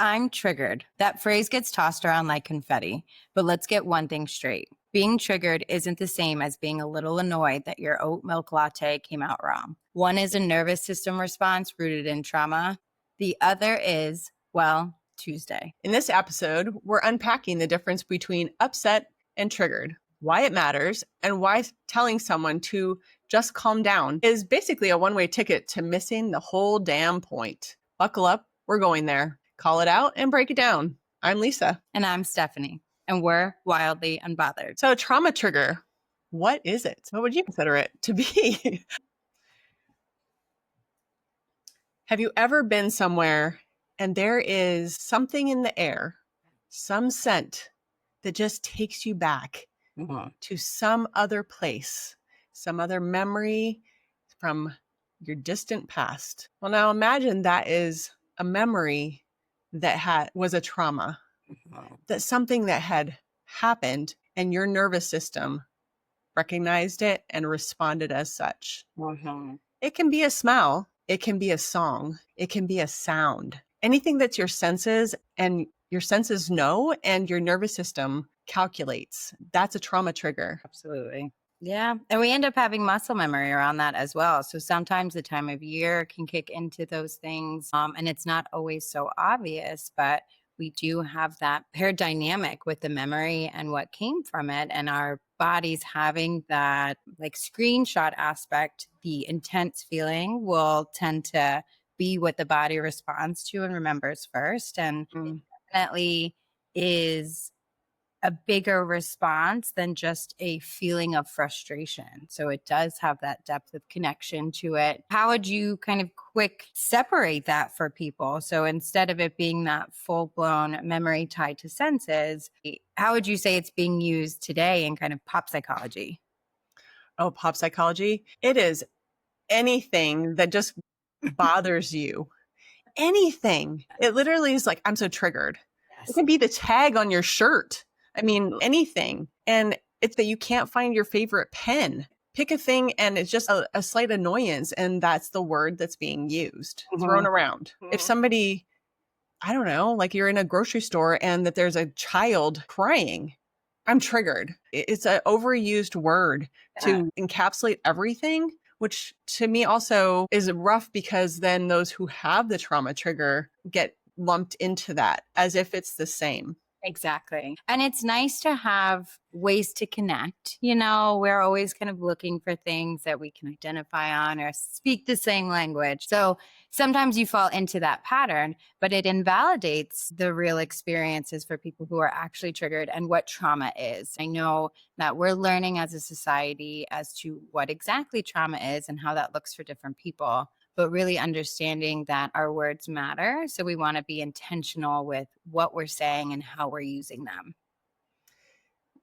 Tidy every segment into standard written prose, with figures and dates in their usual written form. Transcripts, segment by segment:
I'm triggered. That phrase gets tossed around like confetti, but let's get one thing straight. Being triggered isn't the same as being a little annoyed that your oat milk latte came out wrong. One is a nervous system response rooted in trauma. The other is, well, Tuesday. In this episode, we're unpacking the difference between upset and triggered, why it matters, and why telling someone to just calm down is basically a one-way ticket to missing the whole damn point. Buckle up, we're going there. Call it out and break it down. I'm Lisa. And I'm Stephanie, and we're wildly unbothered. So, a trauma trigger, what is it? What would you consider it to be? Have you ever been somewhere and there is something in the air, some scent that just takes you back to some other place, some other memory from your distant past? Well, now imagine that is a memory that was a trauma, that something that had happened and your nervous system recognized it and responded as such. It can be a smell. It can be a song. It can be a sound. Anything that's your senses and your senses know and your nervous system calculates. That's a trauma trigger. Absolutely. Yeah. And we end up having muscle memory around that as well. So sometimes the time of year can kick into those things. And it's not always so obvious, but we do have that paired dynamic with the memory and what came from it, and our bodies having that like screenshot aspect. The intense feeling will tend to be what the body responds to and remembers first. And it definitely is a bigger response than just a feeling of frustration. So it does have that depth of connection to it. How would you kind of quick separate that for people? So instead of it being that full-blown memory tied to senses, how would you say it's being used today in kind of pop psychology? Oh, pop psychology. It is anything that just bothers you. Anything. It literally is like, I'm so triggered. Yes. It can be the tag on your shirt. I mean, anything. And it's that you can't find your favorite pen. Pick a thing and it's just a slight annoyance. And that's the word that's being used, thrown around. If somebody, I don't know, like you're in a grocery store and that there's a child crying, I'm triggered. It's an overused word to encapsulate everything, which to me also is rough because then those who have the trauma trigger get lumped into that as if it's the same. Exactly. And it's nice to have ways to connect. You know, we're always kind of looking for things that we can identify on or speak the same language. So sometimes you fall into that pattern, but it invalidates the real experiences for people who are actually triggered and what trauma is. I know that we're learning as a society as to what exactly trauma is and how that looks for different people, but really understanding that our words matter. So we want to be intentional with what we're saying and how we're using them.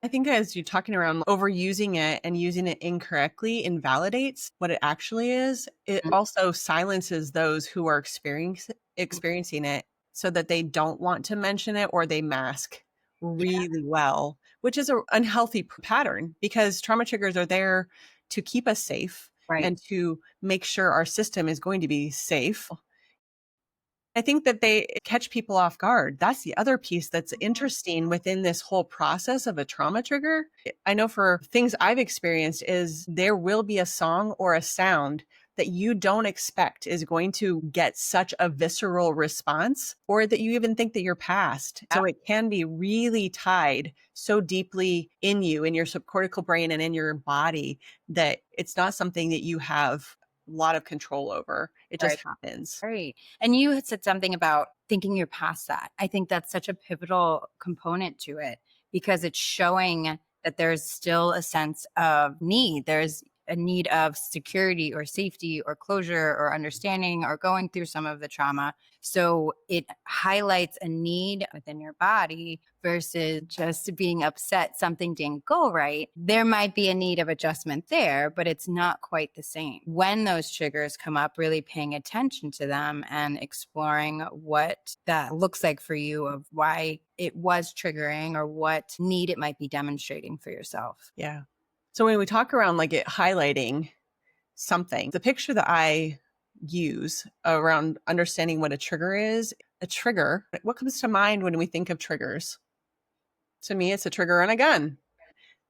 I think as you're talking around overusing it and using it incorrectly invalidates what it actually is. It also silences those who are experiencing it so that they don't want to mention it or they mask really well, which is an unhealthy pattern because trauma triggers are there to keep us safe. Right. And to make sure our system is going to be safe. I think that they catch people off guard. That's the other piece that's interesting within this whole process of a trauma trigger. I know for things I've experienced is there will be a song or a sound that you don't expect is going to get such a visceral response or that you even think that you're past. So it can be really tied so deeply in you, in your subcortical brain and in your body that it's not something that you have a lot of control over. It just happens. Right. And you had said something about thinking you're past that. I think that's such a pivotal component to it because it's showing that there's still a sense of need. There's a need of security or safety or closure or understanding or going through some of the trauma. So it highlights a need within your body versus just being upset something didn't go right. There might be a need of adjustment there, but it's not quite the same. When those triggers come up, really paying attention to them and exploring what that looks like for you of why it was triggering or what need it might be demonstrating for yourself. Yeah. So when we talk around like it highlighting something, the picture that I use around understanding what a trigger is a trigger, what comes to mind when we think of triggers? To me, it's a trigger on a gun.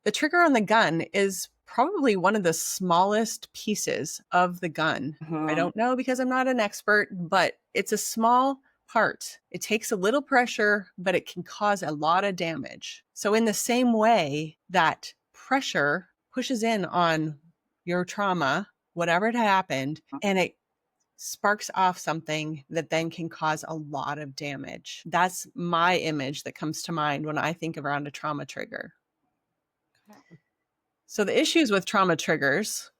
The trigger on the gun is probably one of the smallest pieces of the gun. I don't know because I'm not an expert, but it's a small part. It takes a little pressure, but it can cause a lot of damage. So in the same way that pressure pushes in on your trauma, whatever had happened, and it sparks off something that then can cause a lot of damage. That's my image that comes to mind when I think around a trauma trigger. So the issues with trauma triggers,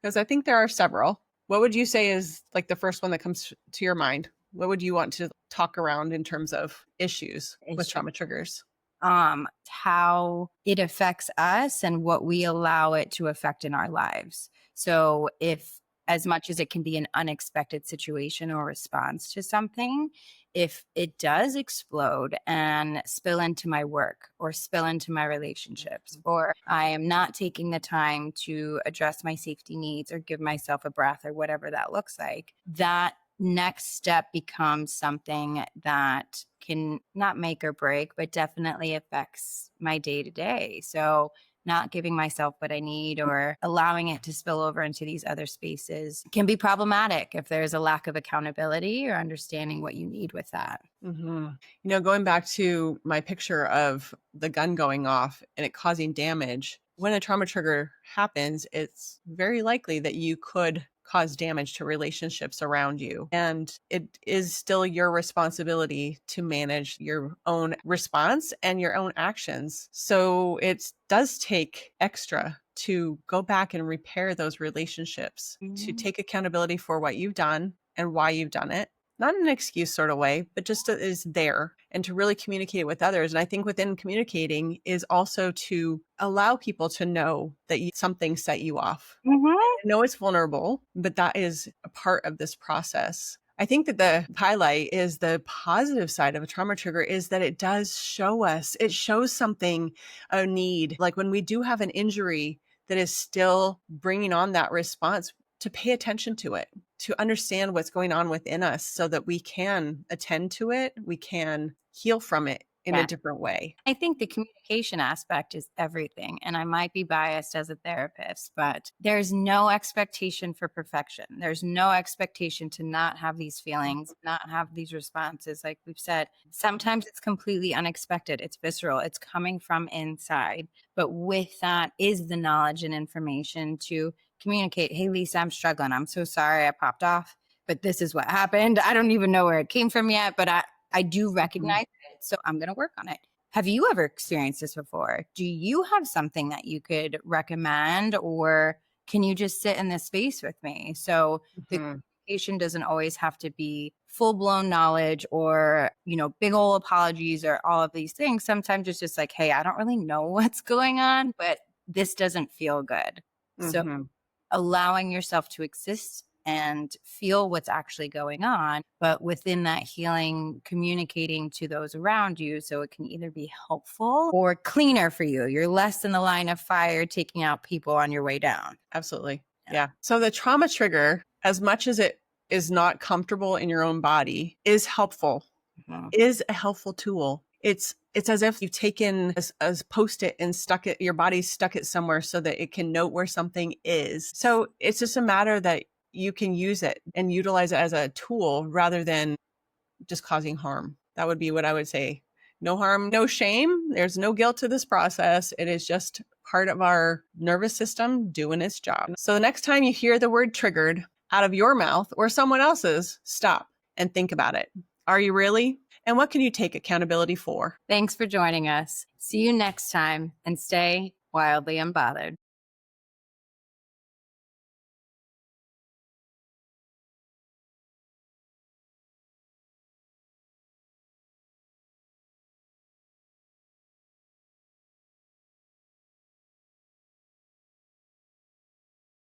because I think there are several, what would you say is like the first one that comes to your mind? What would you want to talk around in terms of issues with trauma triggers? How it affects us and what we allow it to affect in our lives. So if as much as it can be an unexpected situation or response to something, if it does explode and spill into my work or spill into my relationships, or I am not taking the time to address my safety needs or give myself a breath or whatever that looks like, that next step becomes something that can not make or break, but definitely affects my day to day. So not giving myself what I need or allowing it to spill over into these other spaces can be problematic if there's a lack of accountability or understanding what you need with that. Going back to my picture of the gun going off and it causing damage, when a trauma trigger happens, it's very likely that you could cause damage to relationships around you. And it is still your responsibility to manage your own response and your own actions. So it does take extra to go back and repair those relationships, to take accountability for what you've done and why you've done it. Not in an excuse sort of way, but just is there, and to really communicate it with others. And I think within communicating is also to allow people to know that something set you off. I know it's vulnerable, but that is a part of this process. I think that the highlight is the positive side of a trauma trigger is that it does show us, it shows something, a need. Like when we do have an injury that is still bringing on that response, to pay attention to it, to understand what's going on within us so that we can attend to it, we can heal from it in a different way. I think the communication aspect is everything. And I might be biased as a therapist, but there's no expectation for perfection. There's no expectation to not have these feelings, not have these responses. Like we've said, sometimes it's completely unexpected. It's visceral. It's coming from inside. But with that is the knowledge and information to communicate, hey, Lisa, I'm struggling. I'm so sorry I popped off, but this is what happened. I don't even know where it came from yet, but I do recognize it. So I'm going to work on it. Have you ever experienced this before? Do you have something that you could recommend, or can you just sit in this space with me? So the communication doesn't always have to be full blown knowledge or, big old apologies or all of these things. Sometimes it's just like, hey, I don't really know what's going on, but this doesn't feel good. So allowing yourself to exist and feel what's actually going on, but within that healing, communicating to those around you so it can either be helpful or cleaner for you. You're less in the line of fire taking out people on your way down. Absolutely. Yeah. So the trauma trigger, as much as it is not comfortable in your own body, is helpful, is a helpful tool. It's as if you've taken a Post-it and stuck it, your body stuck it somewhere so that it can note where something is. So it's just a matter that you can use it and utilize it as a tool rather than just causing harm. That would be what I would say. No harm, no shame. There's no guilt to this process. It is just part of our nervous system doing its job. So the next time you hear the word triggered out of your mouth or someone else's, stop and think about it. Are you really? And what can you take accountability for? Thanks for joining us. See you next time, and stay wildly unbothered.